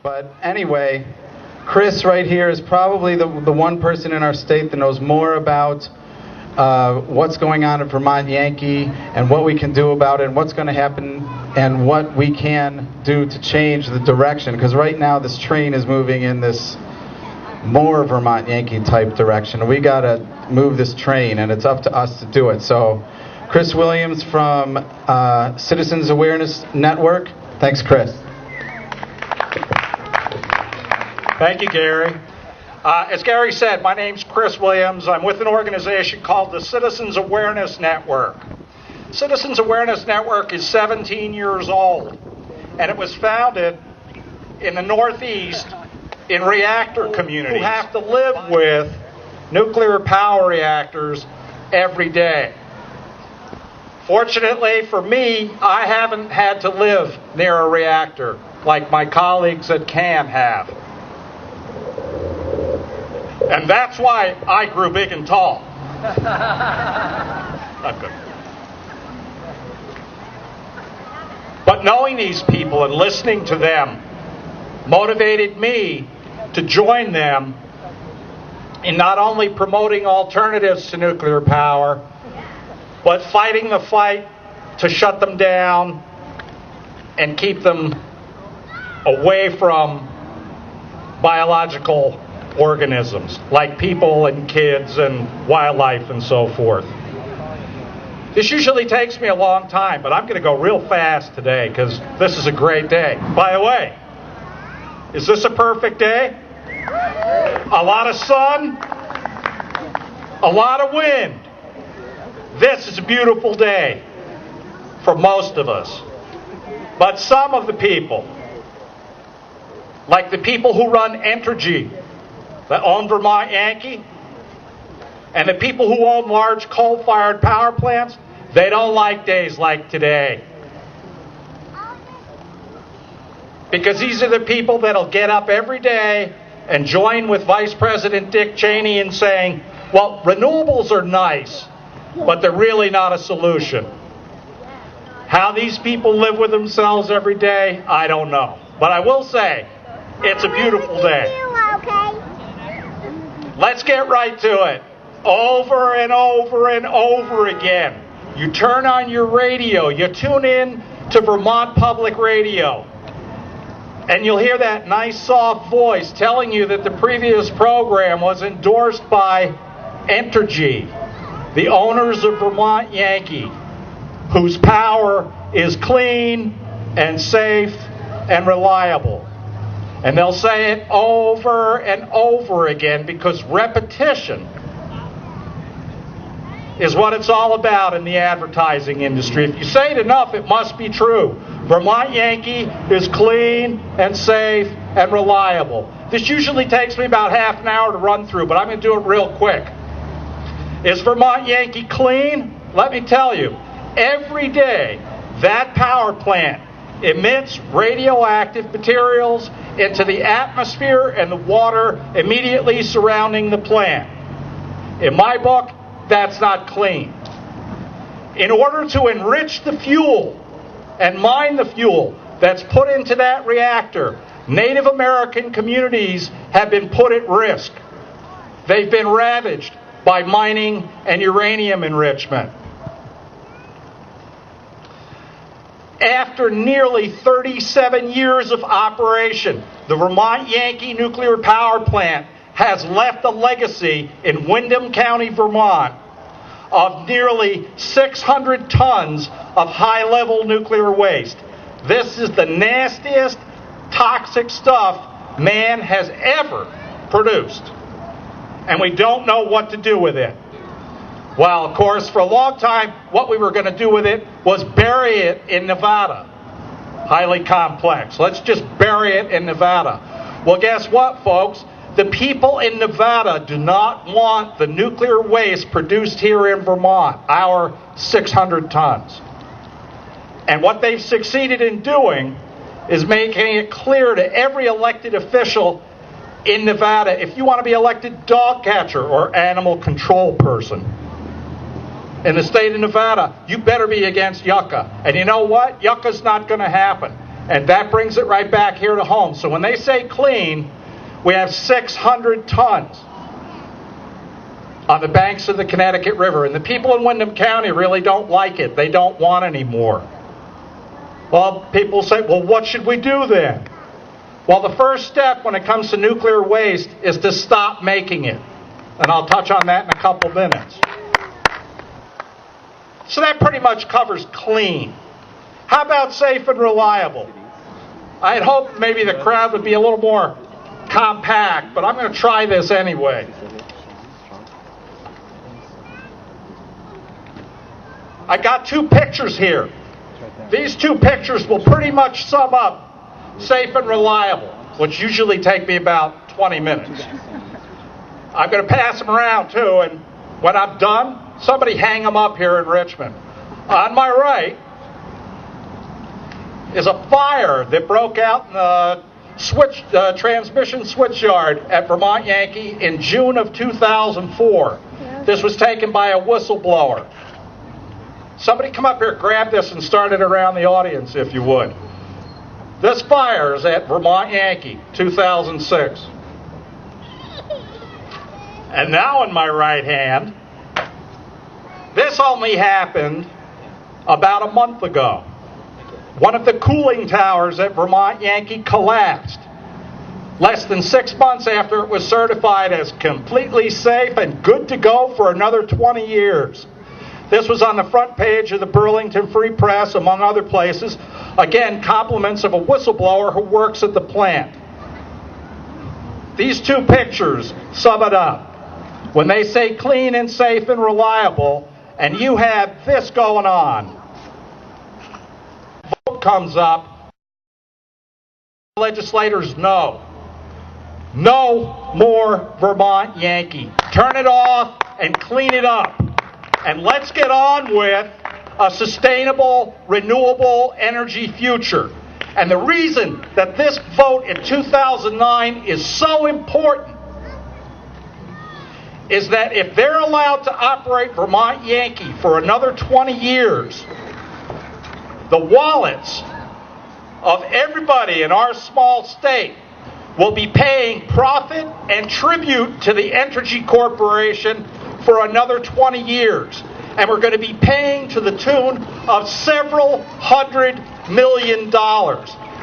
But anyway, Chris right here is probably the one person in our state that knows more about what's going on at Vermont Yankee and what we can do about it and what's going to happen and what we can do to change the direction. Because right now this train is moving in this more Vermont Yankee type direction. We got to move this train, and it's up to us to do it. So Chris Williams from Citizens Awareness Network. Thanks, Chris. Thank you, Gary. As Gary said, my name's Chris Williams. I'm with an organization called the Citizens Awareness Network. Citizens Awareness Network is 17 years old, and it was founded in the Northeast in reactor communities who have to live with nuclear power reactors every day. Fortunately for me, I haven't had to live near a reactor like my colleagues at CAN have. And that's why I grew big and tall. Not good. But knowing these people and listening to them motivated me to join them in not only promoting alternatives to nuclear power, but fighting the fight to shut them down and keep them away from biological organisms like people and kids and wildlife and so forth. This usually takes me a long time, but I'm going to go real fast today because this is a great day. By the way, is this a perfect day? A lot of sun, a lot of wind. This is a beautiful day for most of us. But some of the people, like the people who run Entergy, that own Vermont Yankee, and the people who own large coal-fired power plants, they don't like days like today. Because these are the people that'll get up every day and join with Vice President Dick Cheney in saying, well, renewables are nice, but they're really not a solution. How these people live with themselves every day, I don't know. But I will say, it's a beautiful day. Let's get right to it. Over and over and over again. You turn on your radio, you tune in to Vermont Public Radio, and you'll hear that nice soft voice telling you that the previous program was endorsed by Entergy, the owners of Vermont Yankee, whose power is clean and safe and reliable. And they'll say it over and over again because repetition is what it's all about in the advertising industry. If you say it enough, it must be true. Vermont Yankee is clean and safe and reliable. This usually takes me about half an hour to run through, but I'm going to do it real quick. Is Vermont Yankee clean? Let me tell you, every day that power plant emits radioactive materials into the atmosphere and the water immediately surrounding the plant. In my book, that's not clean. In order to enrich the fuel and mine the fuel that's put into that reactor, Native American communities have been put at risk. They've been ravaged by mining and uranium enrichment. After nearly 37 years of operation, the Vermont Yankee nuclear power plant has left a legacy in Windham County, Vermont, of nearly 600 tons of high-level nuclear waste. This is the nastiest toxic stuff man has ever produced. And we don't know what to do with it. Well, of course, for a long time, what we were going to do with it was bury it in Nevada. Highly complex. Let's just bury it in Nevada. Well, guess what, folks? The people in Nevada do not want the nuclear waste produced here in Vermont, our 600 tons. And what they've succeeded in doing is making it clear to every elected official in Nevada, if you want to be elected dog catcher or animal control person in the state of Nevada, you better be against yucca. And you know what? Yucca's not going to happen. And that brings it right back here to home. So when they say clean, we have 600 tons on the banks of the Connecticut River. And the people in Windham County really don't like it. They don't want any more. Well, people say, well, what should we do then? Well, the first step when it comes to nuclear waste is to stop making it. And I'll touch on that in a couple minutes. So that pretty much covers clean. How about safe and reliable? I had hoped maybe the crowd would be a little more compact, but I'm going to try this anyway. I got two pictures here. These two pictures will pretty much sum up safe and reliable, which usually take me about 20 minutes. I'm going to pass them around too, and when I'm done, somebody hang them up here in Richmond. On my right is a fire that broke out in the transmission switch yard at Vermont Yankee in June of 2004. This was taken by a whistleblower. Somebody come up here, grab this, and start it around the audience, if you would. This fire is at Vermont Yankee, 2006. And now in my right hand, this only happened about a month ago. One of the cooling towers at Vermont Yankee collapsed less than 6 months after it was certified as completely safe and good to go for another 20 years. This was on the front page of the Burlington Free Press, among other places. Again, compliments of a whistleblower who works at the plant. These two pictures sum it up. When they say clean and safe and reliable, and you have this going on, vote comes up, legislators no. No more Vermont Yankee. Turn it off and clean it up. And let's get on with a sustainable, renewable energy future. And the reason that this vote in 2009 is so important is that if they're allowed to operate Vermont Yankee for another 20 years, the wallets of everybody in our small state will be paying profit and tribute to the Entergy Corporation for another 20 years. And we're going to be paying to the tune of several $100 million.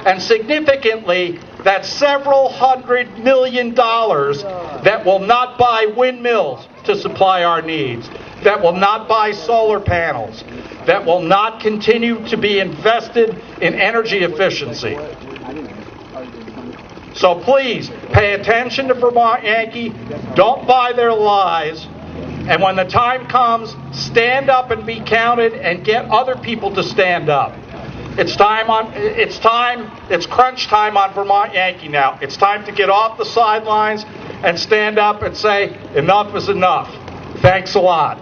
And significantly, that's several $100 million that will not buy windmills to supply our needs, that will not buy solar panels, that will not continue to be invested in energy efficiency. So please, pay attention to Vermont Yankee. Don't buy their lies. And when the time comes, stand up and be counted and get other people to stand up. It's crunch time on Vermont Yankee now. It's time to get off the sidelines and stand up and say, enough is enough. Thanks a lot.